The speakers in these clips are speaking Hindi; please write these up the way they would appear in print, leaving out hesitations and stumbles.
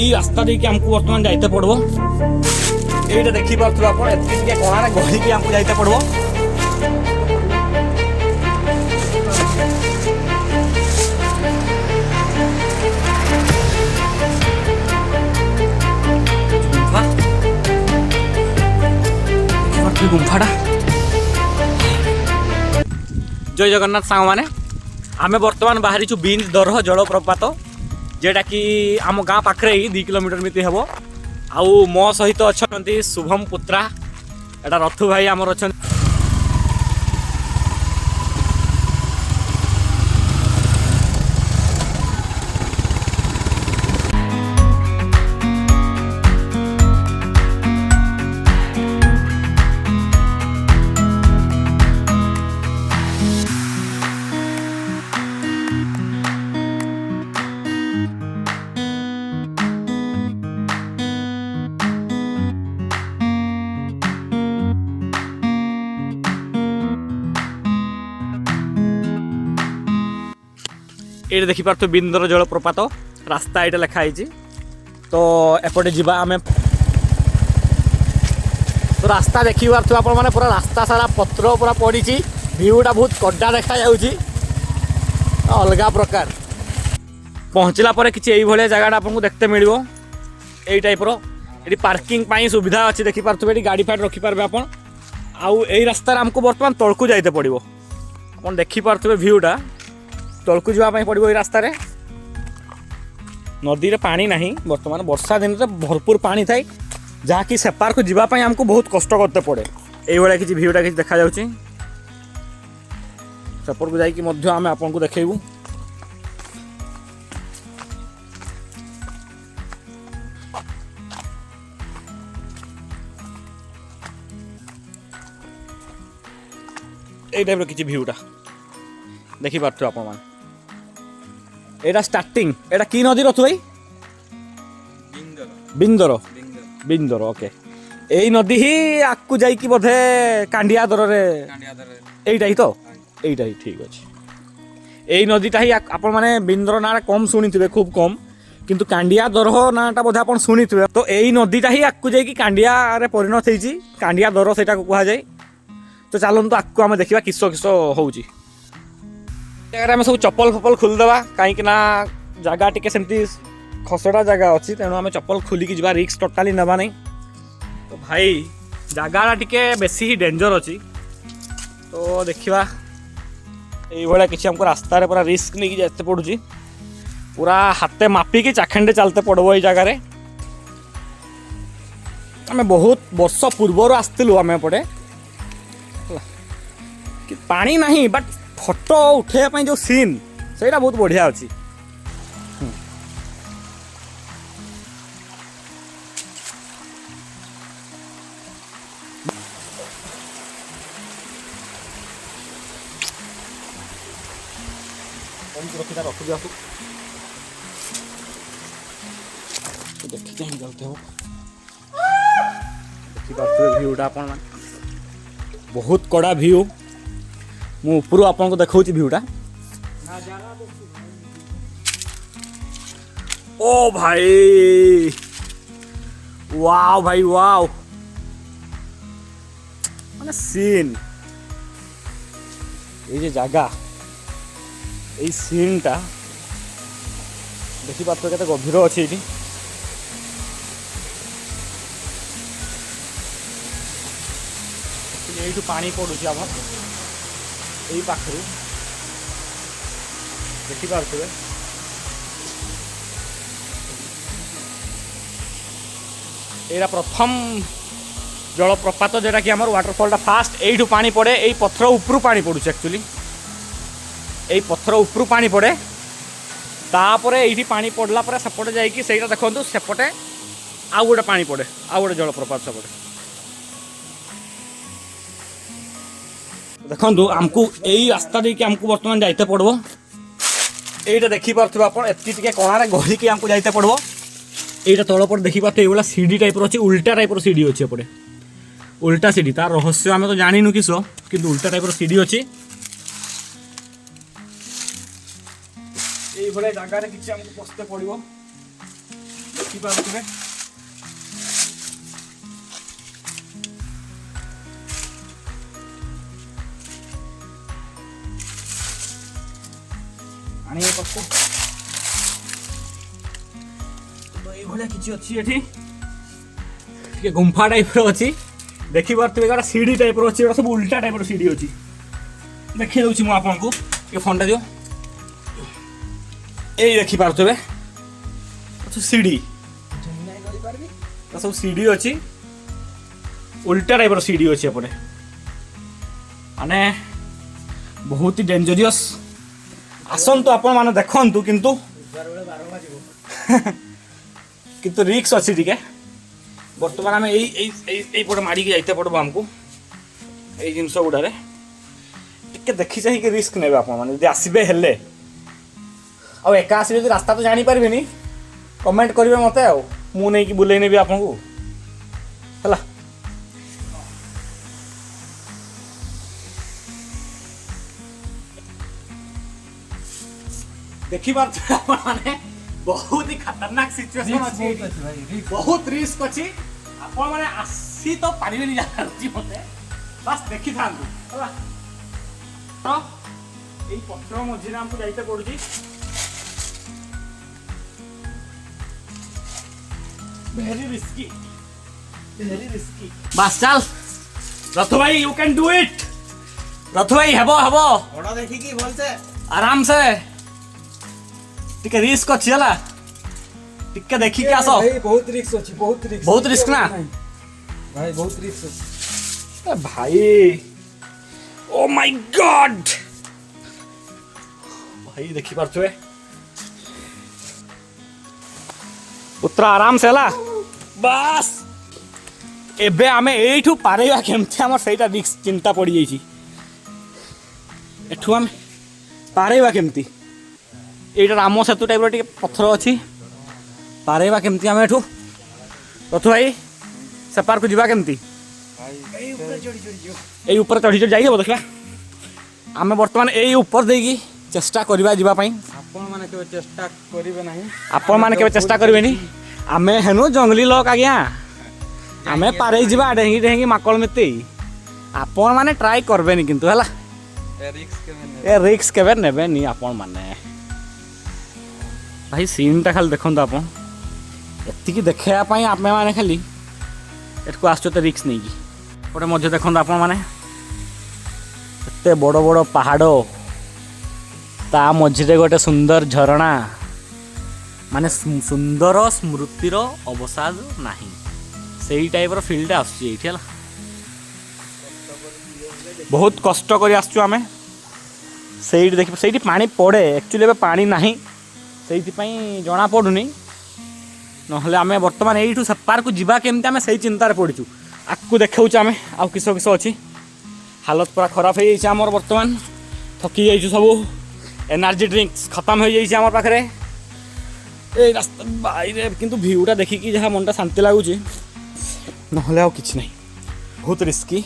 এই রাস্তা দিয়ে আমକୁ বর্তমান যাইতে পড়ব। এইটা দেখি পারছো আপন এতকি টিকে কোণারে গহিকি আমକୁ যাইতে পড়ব। गुंफाटा जय जगन्नाथ सांग मैंने आम बर्तमान बाहरी बीन्स दरह जलप्रपात जेटा कि आम गाँ पाखे ही 2 किलोमीटर मिति हम आउ मो सहित अच्छा शुभम पुत्रा एटा रथु भाई आमर अच्छा ये देखी पार्थ बिंदर जलप्रपात रास्ता ये लिखाई तो एपटे जीवा आम तो रास्ता देखी पार्थ आप पूरा रास्ता सारा पत्र पूरा पड़ी भ्यूटा बहुत कड़ा देखा अलग प्रकार पहुँचला किसी ये जगह आपको देखते मिलो यही टाइप ये पार्किंग सुविधा अच्छी देखी पार्थ ये गाड़ी फाड़ी रखिपारे आप यही रास्ता आमको बर्तमान तलकू जाइते पड़ो आप देखी पार्थ भ्यूटा तलकू जावाई पड़ो ये रास्तार नदी रे पानी नहीं बर्तमान वर्षा दिन में भरपूर पानी थाई जहाँकि सेपार को जीवाई आमको बहुत कष्ट करते पड़े ये किसी भ्यूटा किसी देखा सेपर को जाकि आम आपको देखू ये टाइप किसी भ्यूटा देखी पार्थ आप एटा स्टार्टिंग एटा की नदी रथु भाई बिंदर बिंदर ओके यही नदी ही आकु जाइकी बोधे कांडिया दर एटा ही तो एटा ही ठीक अच्छे यही नदीटा ही आप मैंने बिंदर ना कम शुणी थे खूब कम किंतु कांडिया दरह नाटा बोधे आप शुणी थे तो यही नदीटा ही आकु जाइकी कांडिया रे परिणत होती कांडिया दर से कह जाए तो चलतु आकु आम देखा किस किस होची जगह आम सब चप्पल फप्पल खोलदेवा कहीं जगह टी सेमती खसड़ा जगह अच्छी तेणु आम चप्पल खोलिकी जा रिक्स टोटाली नवा नहीं तो भाई जगह टी बेसी ही डेंजर अच्छी तो देखा ये किसी हमको रास्तार पूरा रिस्क नहीं जाते पड़ुची पूरा हाथे मापिकी चाखेंडे चलते पड़ो ये जगार आम बहुत वर्ष पूर्वर आसलु आम एपटे पानी नहीं बट फोटो उठेबाई जो सीन से बहुत बढ़िया अच्छी रख दिया देखी चाहिए जाते हो देखी पार्थे भ्यूटा आप बहुत कड़ा भ्यू मु ऊपर आपको देखा भ्यूटा ओ भाई वाव भाई वाव माने सीन ये जगह ये सीन टा देखी पार्थ के गभीर अच्छी ये यू पानी पड़ुची आम यही पाखर देखिपे यहाँ प्रथम जलप्रपात जोटा कि वाटरफॉल फास्ट यू पानी पड़े यही पत्थर उपरू पानी पड़ू एक्चुअली यही पत्थर उपरू पानी पड़े तापर ये पानी पड़ला सेपटे जाइए से देखो सेपटे आउ गोटे पानी पड़े आउ गोटे जलप्रपात सेपटे देखो आमको यही रास्ता देखिए आमको बर्तमान जाइते पड़ो यहीटा देखी पार्थ आप एतकी कोणारे गहिकी आमको जाइते पड़ो यहाँ तलपट देखी पार्थ ये सीढ़ी टाइप अच्छी उल्टा टाइप सीढ़ी अच्छी एपटे उल्टा सीढ़ी तार रहस्य आम तो जानी किस कि उल्टा टाइप सीढ़ी अच्छी ये जगह किसी आमको पशते पड़ो ଦେଖିପାରୁଥିବେ ଆଣିବା କଷ୍ଟ ତ ଏଇଭଳିଆ କିଛି ଅଛି ଏଠି ଟିକେ ଗୁମ୍ଫା ଟାଇପ୍ର ଅଛି ଦେଖିପାରୁଥିବେ ଗୋଟେ ସିଡ଼ି ଟାଇପ୍ର ଅଛି ଏଗୁଡ଼ା ସବୁ ଉଲ୍ଟା ଟାଇପ୍ର ସିଡ଼ି ଅଛି ଦେଖେଇ ଦେଉଛି ମୁଁ ଆପଣଙ୍କୁ ଟିକେ ଫୋନ୍ଟା ଦିଅ ଏଇ ଦେଖିପାରୁଥିବେ ସିଡ଼ି ସବୁ ସିଡ଼ି ଅଛି ଉଲ୍ଟା ଟାଇପ୍ର ସିଡ଼ି ଅଛି ଏପଟେ ମାନେ ବହୁତ ହି ଡେଞ୍ଜରିୟସ୍ ଆସନ୍ତୁ ଆପଣମାନେ ଦେଖନ୍ତୁ କିନ୍ତୁ କିନ୍ତୁ ରିକ୍ସ ଅଛି ଟିକେ ବର୍ତ୍ତମାନ ଆମେ ଏଇପଟେ ମାଡ଼ିକି ଯାଇତେ ପଡ଼ିବ ଆମକୁ ଏଇ ଜିନିଷ ଗୁଡ଼ାରେ ଟିକେ ଦେଖି ଚାହିଁକି ରିସ୍କ ନେବେ ଆପଣମାନେ ଯଦି ଆସିବେ ହେଲେ ଆଉ ଏକା ଆସିବେ ଯଦି ରାସ୍ତା ତ ଜାଣିପାରିବେନି କମେଣ୍ଟ କରିବେ ମୋତେ ଆଉ ମୁଁ ନେଇକି ବୁଲେଇ ନେବି ଆପଣଙ୍କୁ ହେଲା ଦେଖିପାରୁଥିବେ ଆପଣମାନେ ବହୁତ ହି ଖତରନାକ ସିଚୁଏସନ୍ ଅଛି ବହୁତ ରିସ୍କ ଅଛି ଆପଣମାନେ ଆସି ତ ପାରିବେନି ଯାହା ହେଉଛି ମୋତେ ବାସ୍ ଦେଖିଥାନ୍ତୁ ହେଲା ତ ଏଇ ପଥର ମଝିରେ ଆମକୁ ଯାଇତେ ପଡୁଛି very risky ବାସ୍ ଚାଲ ରଥ ଭାଇ you can do it ରଥ ଭାଇ ହେବ ବଡ଼ ଦେଖିକି ଭଲସେ ଆରାମ ସେ ଟିକେ ରିସ୍କ ଅଛି ହେଲା ଟିକେ ଦେଖିକି ଆସ ଭାଇ ବହୁତ ରିସ୍କ ଅଛି ବହୁତ ରିସ୍କ ନା ଭାଇ ବହୁତ ରିସ୍କ ଅଛି ଭାଇ ଓ ମାଇ ଗଡ୍ ଭାଇ ଦେଖିପାରୁଥିବେ ପୁତ୍ର ଆରାମ ସେ ହେଲା ବାସ୍ ଏବେ ଆମେ ଏଇଠୁ ପାରେଇବା କେମିତି ଆମର ସେଇଟା ରିସ୍କ ଚିନ୍ତା ପଡ଼ିଯାଇଛି ଏଠୁ ଆମେ ପାରେଇବା କେମିତି ଏଇଟା ରାମ ସେତୁ ଟାଇପ୍ର ଟିକେ ପଥର ଅଛି ପାରେଇବା କେମିତି ଆମେ ଏଠୁ ରଥ ଭାଇ ସେପାରକୁ ଯିବା କେମିତି ଏଇ ଉପରେ ଚଢ଼ି ଚଢ଼ି ଯାଇହେବ ଦେଖିବା ଆମେ ବର୍ତ୍ତମାନ ଏଇ ଉପରେ ଦେଇକି ଚେଷ୍ଟା କରିବା ଯିବା ପାଇଁ ଆପଣମାନେ କେବେ ଚେଷ୍ଟା କରିବେ ନାହିଁ ଆପଣମାନେ କେବେ ଚେଷ୍ଟା କରିବେନି ଆମେ ହେନୁ ଜଙ୍ଗଲି ଲୋକ ଆଜ୍ଞା ଆମେ ପାରେଇ ଯିବା ଡେଙ୍ଗି ଡେଙ୍ଗି ମାକଳ ମିତି ଆପଣମାନେ ଟ୍ରାଏ କରବେନି କିନ୍ତୁ ହେଲା ଏ ରିକ୍ସ କେବେ ନେବେନି ଆପଣମାନେ ଭାଇ ସିନ୍ଟା ଖାଲି ଦେଖନ୍ତୁ ଆପଣ ଏତିକି ଦେଖେଇବା ପାଇଁ ଆମେମାନେ ଖାଲି ଏଠକୁ ଆସୁଛୁ ଏତେ ରିକ୍ସ ନେଇକି ଗୋଟେ ମଧ୍ୟ ଦେଖନ୍ତୁ ଆପଣମାନେ ଏତେ ବଡ଼ ବଡ଼ ପାହାଡ଼ ତା ମଝିରେ ଗୋଟେ ସୁନ୍ଦର ଝରଣା ମାନେ ସୁନ୍ଦର ସ୍ମୃତିର ଅବସାଦ ନାହିଁ ସେଇ ଟାଇପ୍ର ଫିଲ୍ଟା ଆସୁଛି ଏଇଠି ହେଲା ବହୁତ କଷ୍ଟ କରି ଆସୁଛୁ ଆମେ ସେଇଠି ଦେଖି ସେଇଠି ପାଣି ପଡ଼େ ଆକ୍ଚୁଆଲି ଏବେ ପାଣି ନାହିଁ ସେଇଥିପାଇଁ ଜଣାପଡ଼ୁନି ନହେଲେ ଆମେ ବର୍ତ୍ତମାନ ଏଇଠୁ ସେପାରକୁ ଯିବା କେମିତି ଆମେ ସେଇ ଚିନ୍ତାରେ ପଡ଼ିଛୁ ଆଗକୁ ଦେଖାଉଛୁ ଆମେ ଆଉ କିସ କିସ ଅଛି ହାଲତ ପୁରା ଖରାପ ହେଇଯାଇଛି ଆମର ବର୍ତ୍ତମାନ ଥକି ଯାଇଛୁ ସବୁ ଏନର୍ଜି ଡ୍ରିଙ୍କସ୍ ଖତମ ହେଇଯାଇଛି ଆମର ପାଖରେ ଏଇ ରାସ୍ତା ବାଇରେ କିନ୍ତୁ ଭିୟୁଟା ଦେଖିକି ଯାହା ମନଟା ଶାନ୍ତି ଲାଗୁଛି ନହେଲେ ଆଉ କିଛି ନାହିଁ ବହୁତ ରିସ୍କି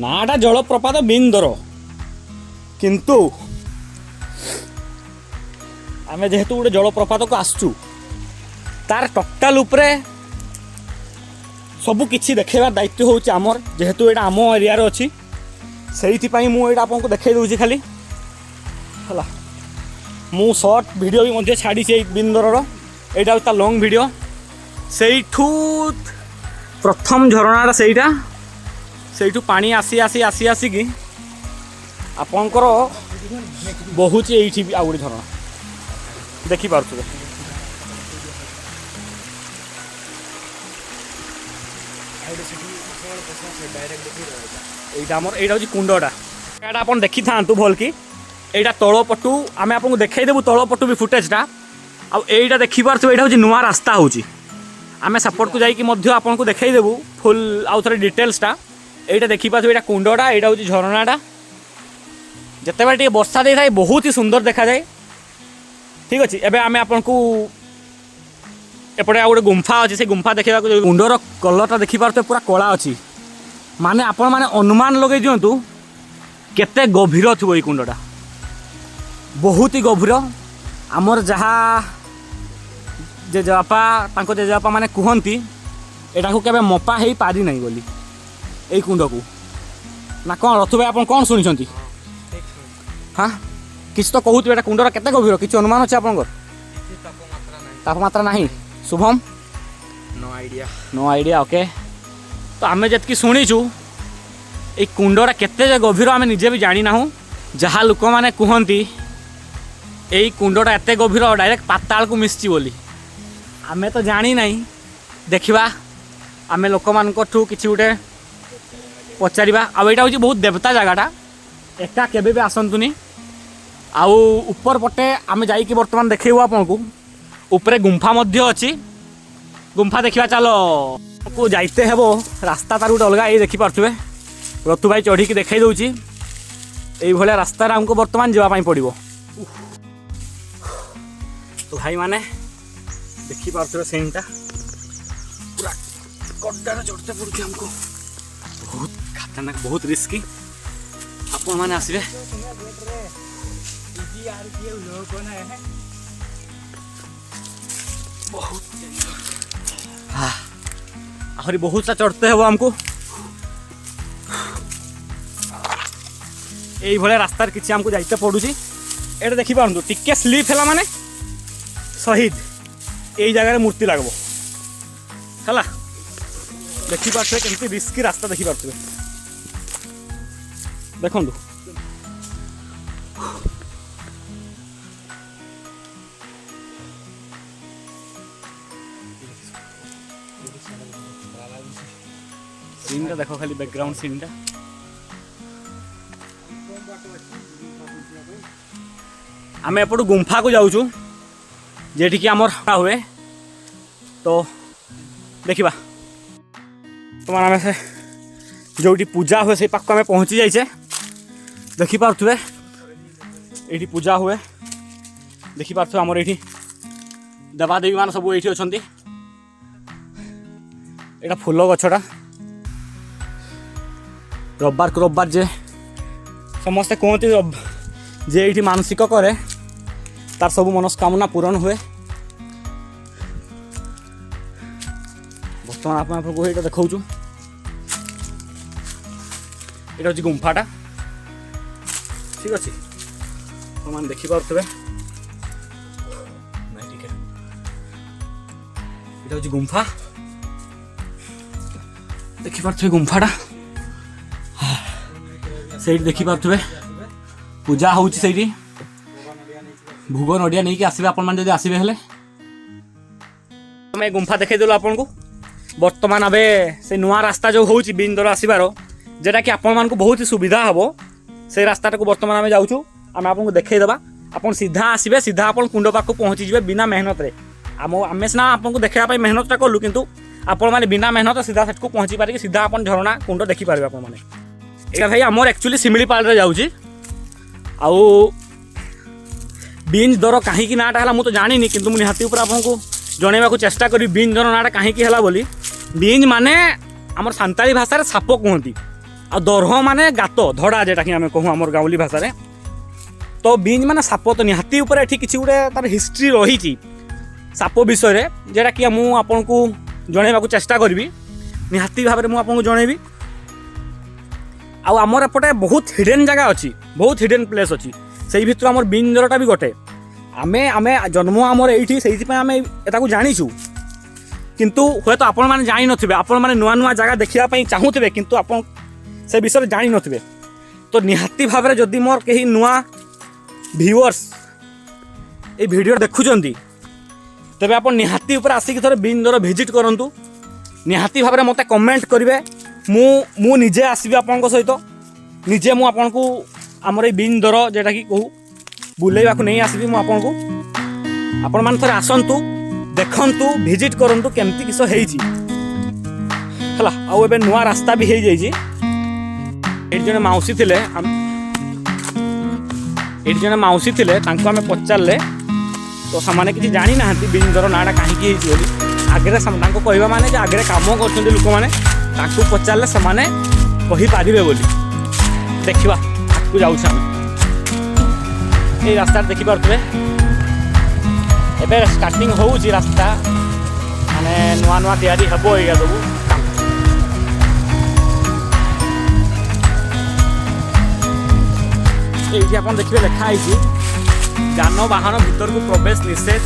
ନାଟା ଜଳପ୍ରପାତ ବିନ୍ଦର କିନ୍ତୁ ଆମେ ଯେହେତୁ ଗୋଟେ ଜଳପ୍ରପାତକୁ ଆସୁଛୁ ତାର ଟୋଟାଲ ଉପରେ ସବୁ କିଛି ଦେଖେଇବା ଦାୟିତ୍ୱ ହେଉଛି ଆମର ଯେହେତୁ ଏଇଟା ଆମ ଏରିଆରେ ଅଛି ସେଇଥିପାଇଁ ମୁଁ ଏଇଟା ଆପଣଙ୍କୁ ଦେଖେଇ ଦେଉଛି ଖାଲି ହେଲା ମୁଁ ସର୍ଟ ଭିଡ଼ିଓ ବି ମଧ୍ୟ ଛାଡ଼ିଛି ଏଇ ବିନ୍ଦରର ଏଇଟା ହେଉଛି ତା ଲଙ୍ଗ୍ ଭିଡ଼ିଓ ସେଇଠୁ ପ୍ରଥମ ଝରଣାଟା ସେଇଠୁ ପାଣି ଆସିକି ଆପଣଙ୍କର ବହୁଛି ଏଇଠି ବି ଆଉ ଗୋଟେ ଝରଣା ଦେଖିପାରୁଥିବେ এইটা আমার এইটা হচ্ছে কুণ্ডটা এটা আপনার দেখি থাকতু ভলকি এইটা তলপটু আমি আপনার দেখাই দেবু তলপটু বি ফুটেজটা এইটা দেখিপারথিবে এইটা হচ্ছে নূয়া রাস্তা হচ্ছে আমি সেপটকু যাইকি মধ্যে আপনার দেখাই দেবু ফুল আউ থরে ডিটেলসটা এইটা দেখিপারথিবে এটা কুণ্ডটা এইটা হচ্ছে ঝরনাটা যেতবে টিকে বর্ষা দিয়ে থাকে বহুত হি সুন্দর দেখা যায় ঠিক আছে এবে আমি আপনার এপটে আর গোটে গুম্ফা আছে সেই গুম্ফা দেখা কুণ্ডর কলরটা দেখিপারথিবে পুরা কলা ଅଛି মানে আপন মানে অনুমান লগাই দিয়ন্তু কেতে গভীর থিব এই কুণ্ডটা বহুত হি গভীর আমার যাহা जेजेबापा तांको जेजेबापा माने कहती एटा को केबे मपा हेई पारि नहीं बोली एई कुंड को ना कौन रथु भाई आप कौन शुणी हाँ किसी तो कहते एटा कुंडर केते गभीर किसी अनुमान अच्छे आप तापमात्रा नहीं शुभम नो आइडिया ओके तो आम जी शुणीचु ये कुंडरा केते गभीर आम निजे भी जानी ना जहाँ लोक मैंने कहती यही कुंडटा एत गभीर डायरेक्ट पाताल को मिसची बोली आमे तो जानी नहीं देखा आम लोक मान कि गोटे पचार आईटा हूँ बहुत देवता जगहटा एका केबे भी आसतुनि आउ ऊपर पटे आम जाइए बर्तमान देखू आपको ऊपर गुंफा मध्य अच्छी गुंफा देखा चलो को जाइते हेबो रास्ता तार गोटे अलग ये देखिपे रतु भाई चढ़ी देखई दूची ये रास्ता आमको बर्तमान जावाई पड़ो तो भाई माने देखिपे सीनटा पूरा गड्ढार चढ़ते पड़े हमको बहुत खतरनाक बहुत रिस्की आपण मैंने आसबे आहरी बहुत सा चढ़ते हो हमको यही भाया रास्ता किसी आमको जाइते पड़ुची एटा देखी पारु टिके स्लीप है माने शहीद यही जगह मूर्ति लगबो है देखी पारे केमती रिस्की रास्ता देखी पारे देखु सीन देख खाली बैकग्राउंड सीन टा आम एपटू गुंफा को जाऊँ जेठी की आमर हुए तो देखा तो आम से जो पूजा हुए से पाक आम पहुँची जाइए देखिपे ये पूजा हुए देखिपे आमर ये देवादेवी मान सब ये अच्छा यहाँ फूल गछटा रविवार को रविवार जे समस्ते कहते जे ये मानसिक करे तार सब मनस्कामना पूरण हुए बर्तमान आपको ये देखा ये हूँ गुंफाटा ठीक अच्छे मैंने देखिपे ये हूँ गुंफा देखिपे गुंफाटा से देखिपे पूजा हो भोग नड़िया नहीं आसबे आप आसबे हेले मैं गुंफा देखदेलु आपन को बर्तमान अबे से नुआ रास्ता जो हूँ बिंदर आसबार जेटा कि आपण को बहुत ही सुविधा हम से रास्ता को बर्तमान आम जाऊँ आम आपको देखईदेवा आप सीधा आसबे सीधा आप कुंड पाक पहुँची जाए बिना मेहनत आम सीना आपको देखापी मेहनतटा कलु किंतु आपण मैंने बिना मेहनत सीधा सेठ को पहुँची पारे सीधा आप झरणा कुंड देखिपारे आप यहाँ भाई आमर एक्चुअली शिमिलीपाल जाऊँगी आउ बींज दर कहीं नाटा है मुझे जानी किंतु मुझे निहाती आपको जनइबा चेष्टा करी बींज दर नाटा कहीं बोली बींज माने आमर सांताली भाषा साप कहती आ दरह माने गात धड़ा जेटा कि आम कहूँ आमर गाँवली भाषा तो बींज माने साप तो निहाती उपर एठी किसी गोटे तार हिस्ट्री रही साप विषय जेटा कि मुझे जनइबा चेष्टा करी निहाती भाव में मुझे जनइबी आमर एपटे बहुत हिडन जगह अच्छी बहुत हिडन प्लेस अच्छी से भर आम बिंदरटा भी गोटे आमे आमे जन्म आमर ये से आम एटा जाचु किंतु हे तो आपण मैंने जानी नथिबे आपण मैंने नुआ नुआ जगह देखापी चाहूथे किंतु आपण से विषय जानी नथिबे तो निहाती भाव में जदि मोर कहीं नुआ व्यूअर्स ये वीडियो देखुचंती तेबे आपण निहाती ऊपर आसिक थोड़े बिंदर विजिट करंतु निहाती भाव में मते कमेंट करेंगे मु निजे आसबि आपन सहित निजे मु आपन को आमर ये बिंदर जेटा कि कहू बुलेवा को नहीं आसबि मु आपन को आपण मान थोड़े आसंतु देखंतु विजिट करंतु केमती किस हेइची हला आउ एबे नुआ रास्ता भी हे जाइची एठी जने माउसी थिले एठी जने माउसी थिले तांको हमें पचारले तो सामाने किसी जानी नाहंती बिंदर नाटा काहे की हेइची बोली आगरे तांको कहबा माने जे आगरे काम करछन्ते लोक माने तांको पचारले समाने कहि पारिबे बोली देखिबा आकु जाउछ हम ए रास्ता देखि परतबे ଏବେ ଷ୍ଟାର୍ଟିଂ ହେଉଛି ରାସ୍ତା ମାନେ ନୂଆ ନୂଆ ତିଆରି ହେବ ଏଇଆ ସବୁ এইটি আপনার দেখবে লেখা হয়েছি যানবাহন ভিতরକୁ প্রবেশ নিষেধ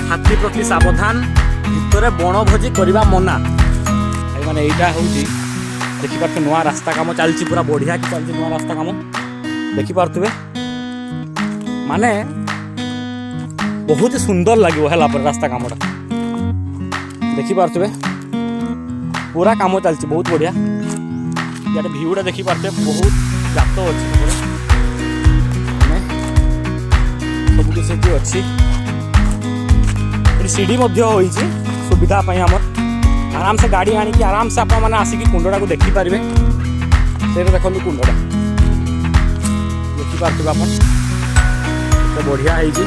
হাতী প্রতি সাবধান ভিতরে বনভোজি করা মনা এই মানে এইটা হচ্ছে দেখিপারে নূয়া রাস্তা কাম চালছি পুরা বঢ়িয়া কি চালছি নূয়া রাস্তা কাম দেখিপারে মানে বহুত সুন্দর লাগিব হেলা পরে রাস্তা কামটা দেখিপারে পুরা কাম চালছি বহুত বঢ়িয়া ইয়াতে ভিউটা দেখিপারে বহুত গাত ଅଛି ସବୁ କିଛି ଏଠି ଅଛି ଏଠି ସିଡ଼ି ମଧ୍ୟ ହୋଇଛି ସୁବିଧା ପାଇଁ ଆମର ଆରାମସେ ଗାଡ଼ି ଆଣିକି ଆରାମସେ ଆପଣମାନେ ଆସିକି କୁଣ୍ଡଟାକୁ ଦେଖିପାରିବେ ସେଇଟା ଦେଖନ୍ତୁ କୁଣ୍ଡଟା ଦେଖିପାରୁଥିବେ ଆପଣ ଏତେ ବଢ଼ିଆ ହେଇଛି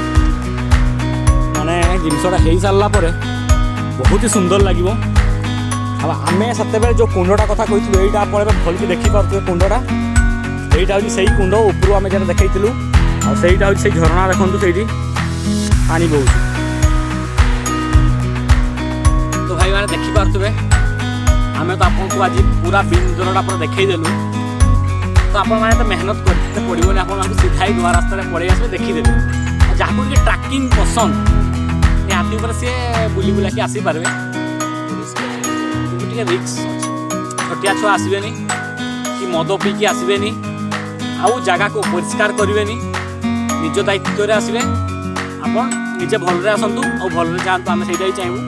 ମାନେ ଜିନିଷଟା ହେଇସାରିଲା ପରେ ବହୁତ ହି ସୁନ୍ଦର ଲାଗିବ ଆଉ ଆମେ ସେତେବେଳେ ଯେଉଁ କୁଣ୍ଡଟା କଥା କହିଥିଲୁ ଏଇଟା ଆପଣ ଏବେ ଭଲକି ଦେଖିପାରୁଥିବେ କୁଣ୍ଡଟା ଏଇଟା ହେଉଛି ସେଇ କୁଣ୍ଡ ଉପରୁ ଆମେ ଯେଟା ଦେଖେଇଥିଲୁ ଆଉ ସେଇଟା ହେଉଛି ସେଇ ଝରଣା ଦେଖନ୍ତୁ ସେଇଠି ପାଣି ବହୁଛି ତ ଭାଇମାନେ ଦେଖିପାରୁଥିବେ ଆମେ ତ ଆପଣଙ୍କୁ ଆଜି ପୁରା ବିନ୍ଦରଟା ପୁରା ଦେଖେଇଦେଲୁ ତ ଆପଣମାନେ ତ ମେହନତ କରିତେ ପଡ଼ିବନି ଆପଣମାନଙ୍କୁ ସିଧା ହିଁ ନୂଆ ରାସ୍ତାରେ ପଳେଇ ଆସିବେ ଦେଖିଦେବେ ଆଉ ଯାହାକୁ ଟିକେ ଟ୍ରାକିଂ ପସନ୍ଦ ନିହାତି ଉପରେ ସିଏ ବୁଲି ବୁଲାକି ଆସିପାରିବେ କିନ୍ତୁ ଟିକେ ରିକ୍ସ ଅଛି ଛୋଟିଆ ଛୁଆ ଆସିବେନି କି ମଦ ପିଇକି ଆସିବେନି ଆଉ ଜାଗାକୁ ପରିଷ୍କାର କରିବେନି ନିଜ ଦାୟିତ୍ୱରେ ଆସିବେ ଆପଣ ନିଜେ ଭଲରେ ଆସନ୍ତୁ ଆଉ ଭଲରେ ଯାଆନ୍ତୁ ଆମେ ସେଇଟା ହିଁ ଚାହିଁବୁ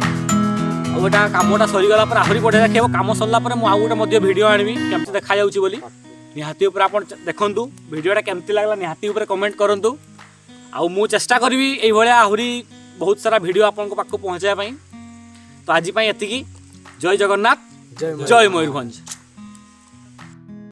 ଆଉ ଏଇଟା କାମଟା ସରିଗଲା ପରେ ଆହୁରି ବଢ଼ିଆ ଦେଖେଇବ କାମ ସରିଲା ପରେ ମୁଁ ଆଉ ଗୋଟେ ମଧ୍ୟ ଭିଡ଼ିଓ ଆଣିବି କେମିତି ଦେଖାଯାଉଛି ବୋଲି ନିହାତି ଉପରେ ଆପଣ ଦେଖନ୍ତୁ ଭିଡ଼ିଓଟା କେମିତି ଲାଗିଲା ନିହାତି ଉପରେ କମେଣ୍ଟ କରନ୍ତୁ ଆଉ ମୁଁ ଚେଷ୍ଟା କରିବି ଏଇଭଳିଆ ଆହୁରି ବହୁତ ସାରା ଭିଡ଼ିଓ ଆପଣଙ୍କ ପାଖକୁ ପହଞ୍ଚାଇବା ପାଇଁ ତ ଆଜି ପାଇଁ ଏତିକି ଜୟ ଜଗନ୍ନାଥ ଜୟ ମୟୂରଭଞ୍ଜ।